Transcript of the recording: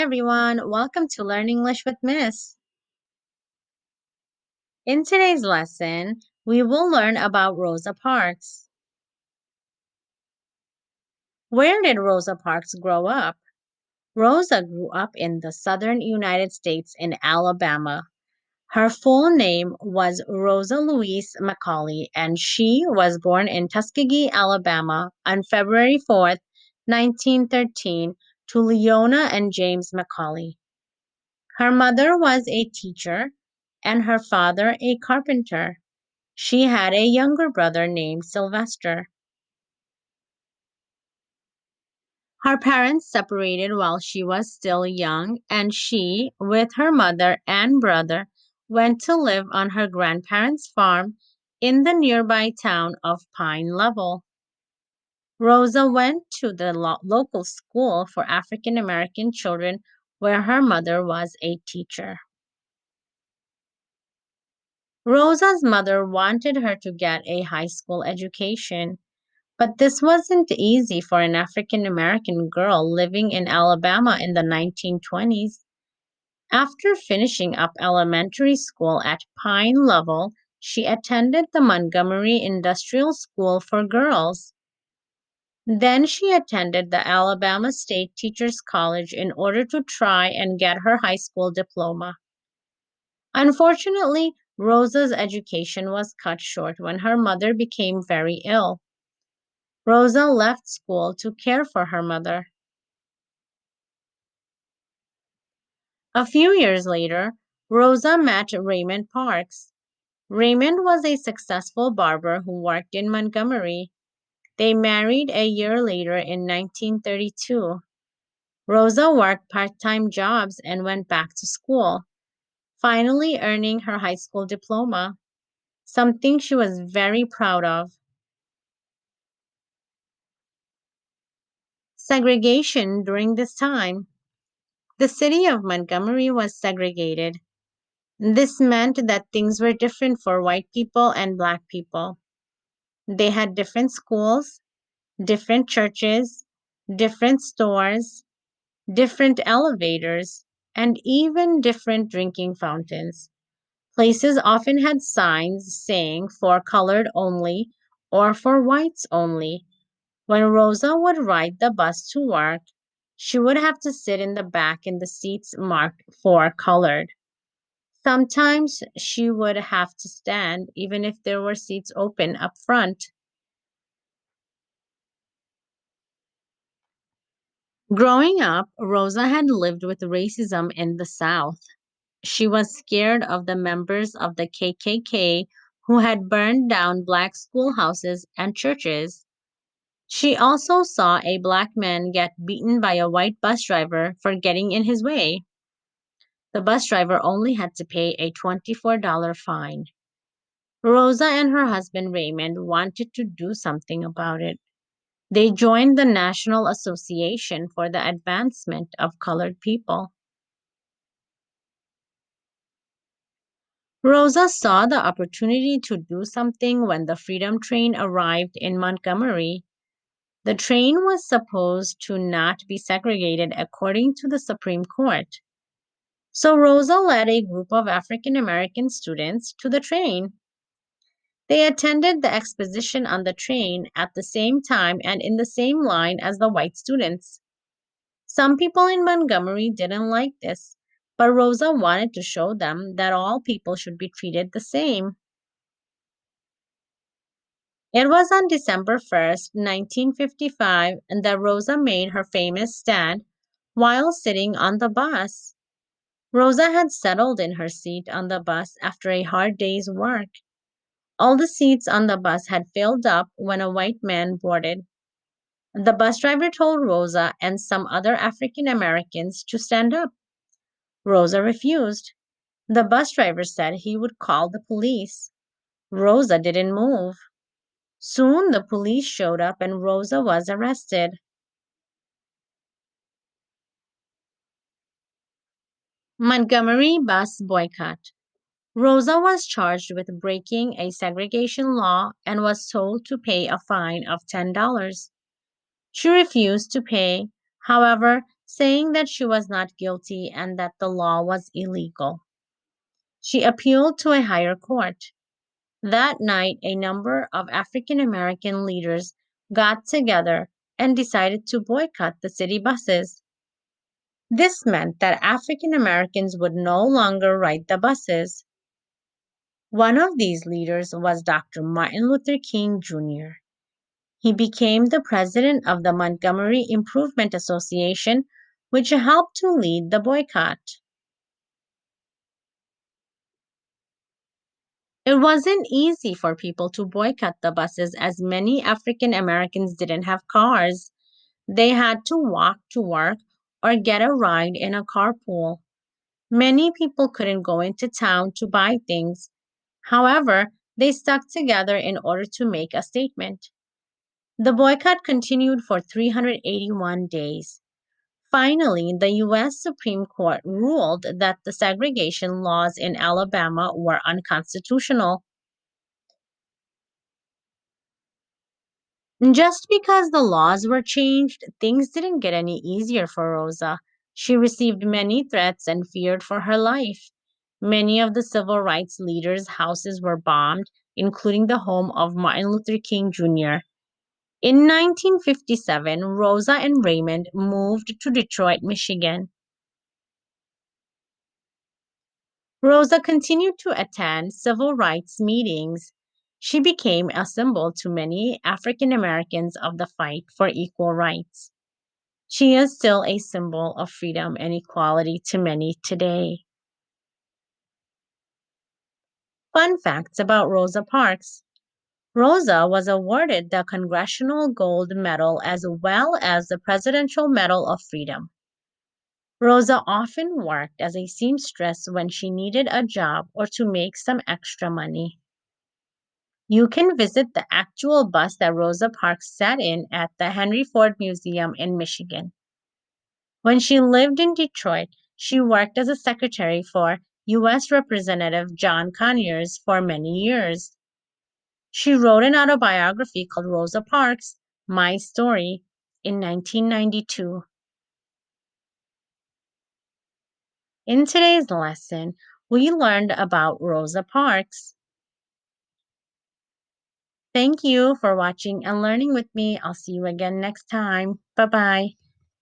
Everyone, welcome to Learn English with Miss. In today's lesson, we will learn about Rosa Parks. Where did Rosa Parks grow up? Rosa grew up in the southern United States in Alabama. Her full name was Rosa Louise Macaulay, and she was born in Tuskegee, Alabama on February 4th, 1913, to Leona and James Macaulay. Her mother was a teacher and her father a carpenter. She had a younger brother named Sylvester. Her parents separated while she was still young, and she, with her mother and brother, went to live on her grandparents' farm in the nearby town of Pine Level. Rosa went to the local school for African American children where her mother was a teacher. Rosa's mother wanted her to get a high school education, but this wasn't easy for an African American girl living in Alabama in the 1920s. After finishing up elementary school at Pine Level, she attended the Montgomery Industrial School for Girls. Then she attended the Alabama State Teachers College in order to try and get her high school diploma. Unfortunately, Rosa's education was cut short when her mother became very ill. Rosa left school to care for her mother. A few years later, Rosa met Raymond Parks. Raymond was a successful barber who worked in Montgomery. They married a year later in 1932. Rosa worked part-time jobs and went back to school, finally earning her high school diploma, something she was very proud of. Segregation during this time. The city of Montgomery was segregated. This meant that things were different for white people and black people. They had different schools, different churches, different stores, different elevators, and even different drinking fountains. Places often had signs saying for colored only or for whites only. When Rosa would ride the bus to work, she would have to sit in the back in the seats marked for colored. Sometimes she would have to stand even if there were seats open up front. Growing up, Rosa had lived with racism in the South. She was scared of the members of the KKK who had burned down black schoolhouses and churches. She also saw a black man get beaten by a white bus driver for getting in his way. The bus driver only had to pay a $24 fine. Rosa and her husband Raymond wanted to do something about it. They joined the National Association for the Advancement of Colored People. Rosa saw the opportunity to do something when the Freedom Train arrived in Montgomery. The train was supposed to not be segregated according to the Supreme Court. So Rosa led a group of African American students to the train. They attended the exposition on the train at the same time and in the same line as the white students. Some people in Montgomery didn't like this, but Rosa wanted to show them that all people should be treated the same. It was on December 1st, 1955, that Rosa made her famous stand while sitting on the bus. Rosa had settled in her seat on the bus after a hard day's work. All the seats on the bus had filled up when a white man boarded. The bus driver told Rosa and some other African Americans to stand up. Rosa refused. The bus driver said he would call the police. Rosa didn't move. Soon the police showed up and Rosa was arrested. Montgomery Bus Boycott. Rosa was charged with breaking a segregation law and was told to pay a fine of $10. She refused to pay. However, saying that she was not guilty and that the law was illegal. She appealed to a higher court. That night, a number of African American leaders got together and decided to boycott the city buses. This meant that African Americans would no longer ride the buses. One of these leaders was Dr. Martin Luther King Jr. He became the president of the Montgomery Improvement Association, which helped to lead the boycott. It wasn't easy for people to boycott the buses as many African Americans didn't have cars. They had to walk to work or get a ride in a carpool. Many people couldn't go into town to buy things. However, they stuck together in order to make a statement. The boycott continued for 381 days. Finally, the U.S. Supreme Court ruled that the segregation laws in Alabama were unconstitutional. Just because the laws were changed, things didn't get any easier for Rosa. She received many threats and feared for her life. Many of the civil rights leaders' houses were bombed, including the home of Martin Luther King Jr. In 1957, Rosa and Raymond moved to Detroit, Michigan. Rosa continued to attend civil rights meetings. She became a symbol to many African Americans of the fight for equal rights. She is still a symbol of freedom and equality to many today. Fun facts about Rosa Parks. Rosa was awarded the Congressional Gold Medal as well as the Presidential Medal of Freedom. Rosa often worked as a seamstress when she needed a job or to make some extra money. You can visit the actual bus that Rosa Parks sat in at the Henry Ford Museum in Michigan. When she lived in Detroit, she worked as a secretary for U.S. Representative John Conyers for many years. She wrote an autobiography called Rosa Parks, My Story, in 1992. In today's lesson, we learned about Rosa Parks. Thank you for watching and learning with me. I'll see you again next time. Bye bye.